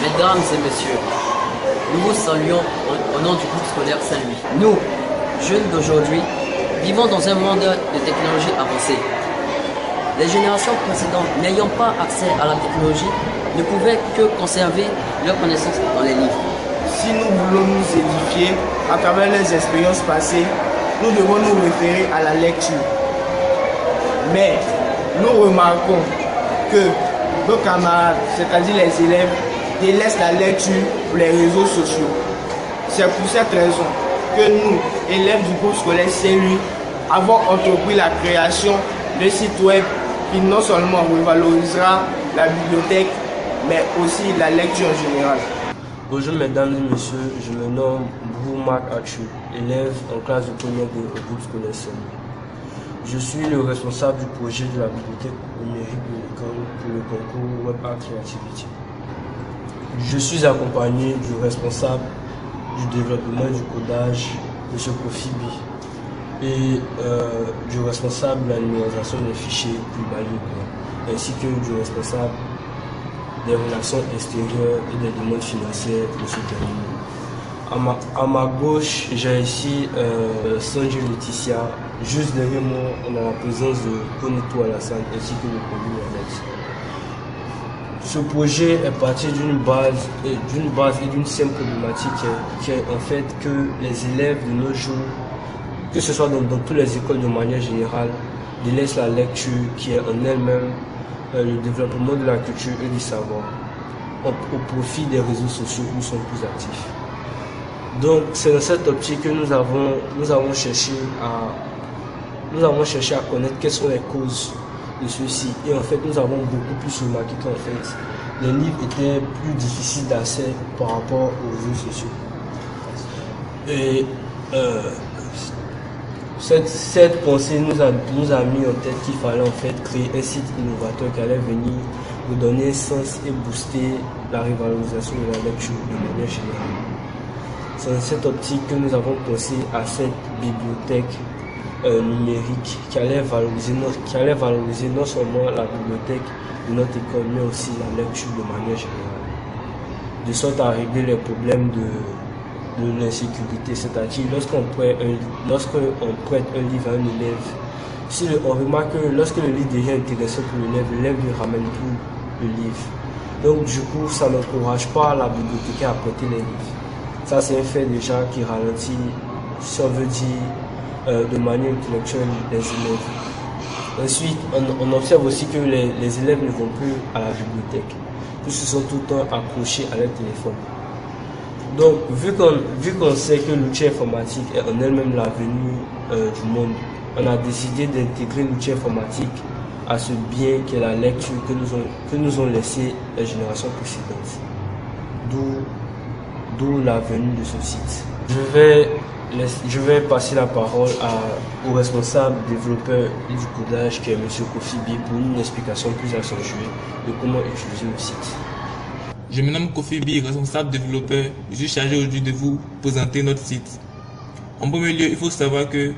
Mesdames et messieurs, nous vous saluons au nom du groupe scolaire Saint-Louis. Nous, jeunes d'aujourd'hui, vivons dans un monde de technologie avancée. Les générations précédentes, n'ayant pas accès à la technologie, ne pouvaient que conserver leurs connaissances dans les livres. Si nous voulons nous édifier à travers les expériences passées, nous devons nous référer à la lecture. Mais nous remarquons que nos camarades, c'est-à-dire les élèves, délaissent la lecture pour les réseaux sociaux. C'est pour cette raison que nous, élèves du groupe scolaire Saint-Louis, avons entrepris la création d'un site web qui non seulement revalorisera la bibliothèque, mais aussi la lecture en général. Bonjour mesdames et messieurs, je me nomme Boumak Achou, élève en classe de première au groupe scolaire Saint-Louis. Je suis le responsable du projet de la bibliothèque numérique de l'école pour le concours Web Art Creativity. Je suis accompagné du responsable du développement du codage, M. Kofi B, et du responsable de la numérisation des fichiers Plus-Value, ainsi que du responsable des relations extérieures et des demandes financières de ce terminal. À ma gauche, j'ai ici Sanji Laetitia. Juste derrière moi, on a la présence de Konito Alassane ainsi que le premier Alex. Ce projet est parti d'une base et d'une simple problématique qui est en fait que les élèves de nos jours, que ce soit dans toutes les écoles de manière générale, délaissent la lecture qui est en elle-même le développement de la culture et du savoir au profit des réseaux sociaux où ils sont plus actifs. Donc c'est dans cette optique que nous avons cherché à connaître quelles sont les causes de ceci. Et en fait, nous avons beaucoup plus remarqué qu'en fait, les livres étaient plus difficiles d'accès par rapport aux réseaux sociaux. Et cette pensée nous a mis en tête qu'il fallait en fait créer un site innovateur qui allait venir nous donner un sens et booster la revalorisation de la lecture de manière générale. C'est dans cette optique que nous avons pensé à cette bibliothèque numérique qui allait valoriser non seulement la bibliothèque de notre école, mais aussi la lecture de manière générale, de sorte à régler les problèmes de l'insécurité, c'est-à-dire lorsqu'on prête un livre à un élève, on remarque que lorsque le livre devient intéressant pour l'élève ne ramène plus le livre. Donc du coup, ça n'encourage pas la bibliothécaire à prêter les livres. Ça, c'est un fait déjà qui ralentit, si on veut dire, de manière intellectuelle les élèves. Ensuite, on observe aussi que les élèves ne vont plus à la bibliothèque, puisqu'ils sont tout le temps accrochés à leur téléphone. Donc, vu qu'on sait que l'outil informatique est en elle-même l'avenir du monde, on a décidé d'intégrer l'outil informatique à ce bien qu'est la lecture que nous ont laissé les générations précédentes. D'où la venue de ce site. Je vais passer la parole au responsable développeur du codage qui est M. Kofi B pour une explication plus accentuée de comment utiliser le site. Je me nomme Kofi B, responsable développeur. Je suis chargé aujourd'hui de vous présenter notre site. En premier lieu, il faut savoir que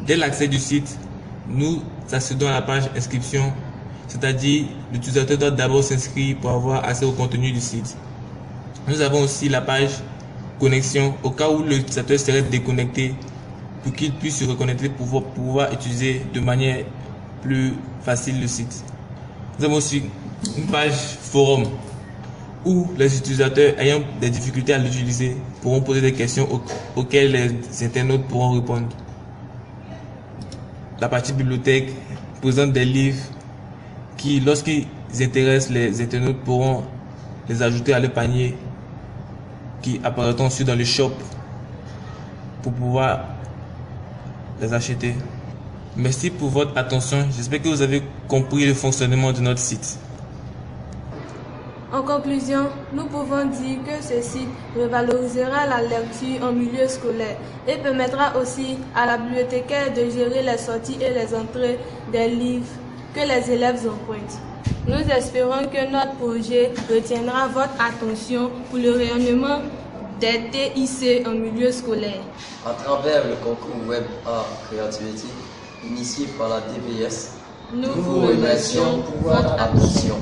dès l'accès du site, nous accédons à la page inscription, c'est-à-dire l'utilisateur doit d'abord s'inscrire pour avoir accès au contenu du site. Nous avons aussi la page connexion au cas où l'utilisateur serait déconnecté pour qu'il puisse se reconnecter pour pouvoir utiliser de manière plus facile le site. Nous avons aussi une page forum où les utilisateurs ayant des difficultés à l'utiliser pourront poser des questions auxquelles les internautes pourront répondre. La partie bibliothèque présente des livres qui, lorsqu'ils intéressent les internautes, pourront les ajouter à leur panier qui apparaîtront ensuite dans le shop pour pouvoir les acheter. Merci pour votre attention. J'espère que vous avez compris le fonctionnement de notre site. En conclusion, nous pouvons dire que ce site revalorisera la lecture en milieu scolaire et permettra aussi à la bibliothécaire de gérer les sorties et les entrées des livres que les élèves empruntent. Nous espérons que notre projet retiendra votre attention pour le rayonnement des TIC en milieu scolaire. À travers le concours Web Art Creativity initié par la DPS, nous vous remercions pour votre attention.